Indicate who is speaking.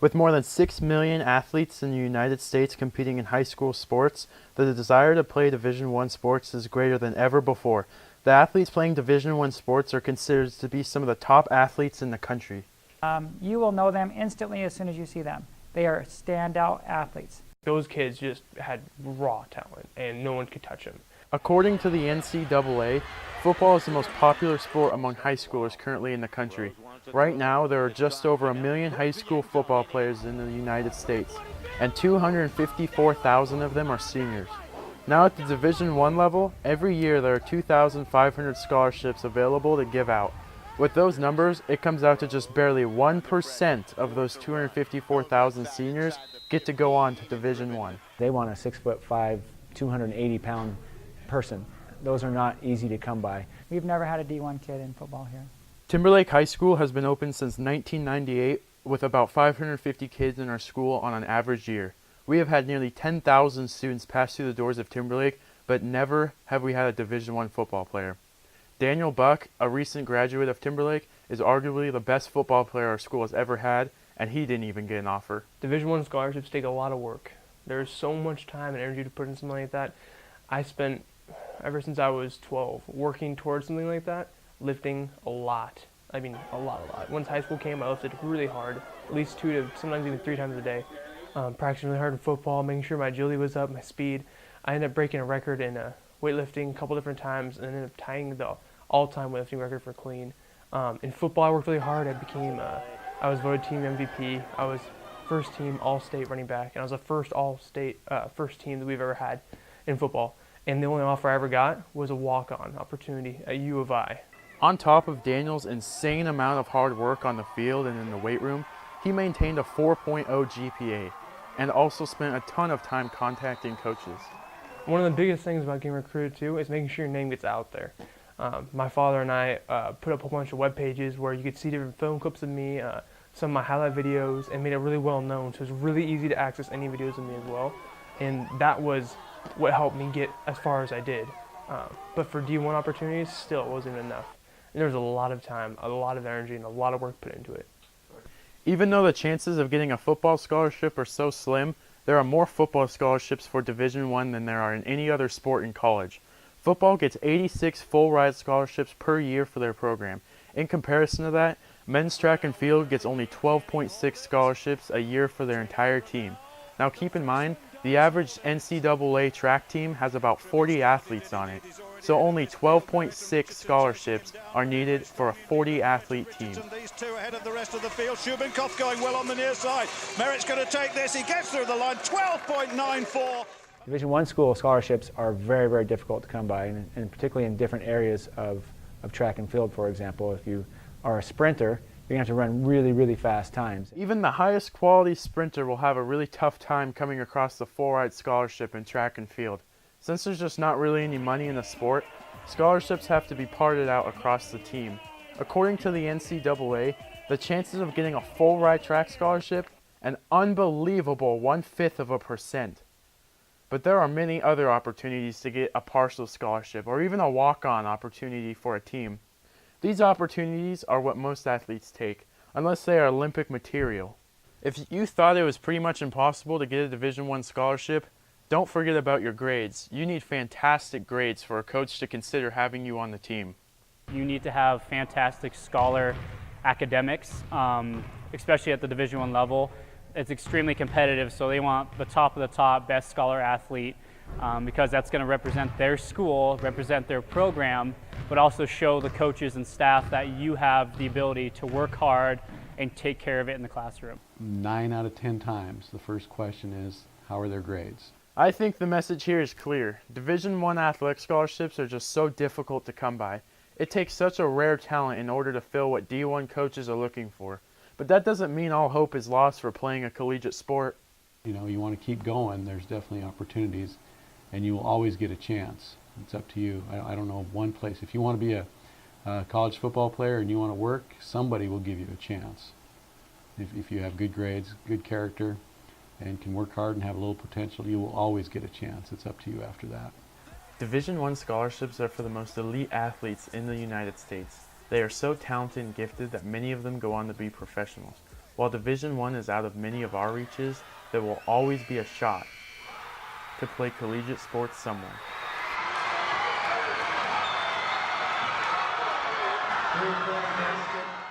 Speaker 1: With more than 6 million athletes in the United States competing in high school sports, the desire to play Division I sports is greater than ever before. The athletes playing Division I sports are considered to be some of the top athletes in the country.
Speaker 2: You will know them instantly as soon as you see them. They are standout athletes.
Speaker 3: Those kids just had raw talent, and no one could touch them.
Speaker 1: According to the NCAA, football is the most popular sport among high schoolers currently in the country. Right now, there are just over 1 million high school football players in the United States, and 254,000 of them are seniors. Now at the Division I level, every year there are 2,500 scholarships available to give out. With those numbers, it comes out to just barely 1% of those 254,000 seniors get to go on to Division I.
Speaker 4: They want a 6'5", 280-pound person. Those are not easy to come by.
Speaker 2: We've never had a D1 kid in football here.
Speaker 1: Timberlake High School has been open since 1998 with about 550 kids in our school on an average year. We have had nearly 10,000 students pass through the doors of Timberlake, but never have we had a Division I football player. Daniel Buck, a recent graduate of Timberlake, is arguably the best football player our school has ever had, and he didn't even get an offer.
Speaker 3: Division I scholarships take a lot of work. There's so much time and energy to put in something like that. I spent, ever since I was 12, working towards something like that, lifting a lot. I mean, a lot. Once high school came, I lifted really hard, at least 2 to sometimes even 3 times a day. Practicing really hard in football, making sure my agility was up, my speed. I ended up breaking a record in weightlifting a couple different times, and ended up tying the all-time weightlifting record for clean. In football, I worked really hard. I was voted team MVP. I was first team All-State running back, and I was the first All-State first team that we've ever had in football. And the only offer I ever got was a walk-on opportunity at U of I.
Speaker 1: On top of Daniel's insane amount of hard work on the field and in the weight room, he maintained a 4.0 GPA and also spent a ton of time contacting coaches.
Speaker 3: One of the biggest things about getting recruited too is making sure your name gets out there. My father and I put up a whole bunch of web pages where you could see different film clips of me, some of my highlight videos, and made it really well known. So it's really easy to access any videos of me as well. And that was what helped me get as far as I did. But for D1 opportunities, still it wasn't enough. And there was a lot of time, a lot of energy, and a lot of work put into it.
Speaker 1: Even though the chances of getting a football scholarship are so slim, there are more football scholarships for Division I than there are in any other sport in college. Football gets 86 full-ride scholarships per year for their program. In comparison to that, men's track and field gets only 12.6 scholarships a year for their entire team. Now keep in mind, the average NCAA track team has about 40 athletes on it, so only 12.6 scholarships are needed for a 40-athlete team.
Speaker 5: These two ahead of the rest of the field. Shubenkov going well on the near side. Merritt's going to take this. He gets through the line, 12.94.
Speaker 4: Division I school scholarships are very, very difficult to come by, and particularly in different areas of track and field, for example. If you are a sprinter, you're going to have to run really, really fast times.
Speaker 1: Even the highest quality sprinter will have a really tough time coming across the full-ride scholarship in track and field. Since there's just not really any money in the sport, scholarships have to be parted out across the team. According to the NCAA, the chances of getting a full-ride track scholarship, an unbelievable 1/5%. But there are many other opportunities to get a partial scholarship or even a walk-on opportunity for a team. These opportunities are what most athletes take, unless they are Olympic material. If you thought it was pretty much impossible to get a Division I scholarship, don't forget about your grades. You need fantastic grades for a coach to consider having you on the team.
Speaker 6: You need to have fantastic scholar academics, especially at the Division I level. It's extremely competitive, so they want the top of the top, best scholar athlete, because that's going to represent their school, represent their program, but also show the coaches and staff that you have the ability to work hard and take care of it in the classroom.
Speaker 7: 9 out of 10 times, the first question is, how are their grades?
Speaker 1: I think the message here is clear. Division I athletic scholarships are just so difficult to come by. It takes such a rare talent in order to fill what D1 coaches are looking for. But that doesn't mean all hope is lost for playing a collegiate sport.
Speaker 7: You know, you want to keep going, there's definitely opportunities, and you will always get a chance. It's up to you. I don't know of one place. If you want to be a college football player and you want to work, somebody will give you a chance. If you have good grades, good character, and can work hard and have a little potential, you will always get a chance. It's up to you after that.
Speaker 1: Division I scholarships are for the most elite athletes in the United States. They are so talented and gifted that many of them go on to be professionals. While Division I is out of many of our reaches, there will always be a shot to play collegiate sports somewhere.
Speaker 8: Third quarter basket.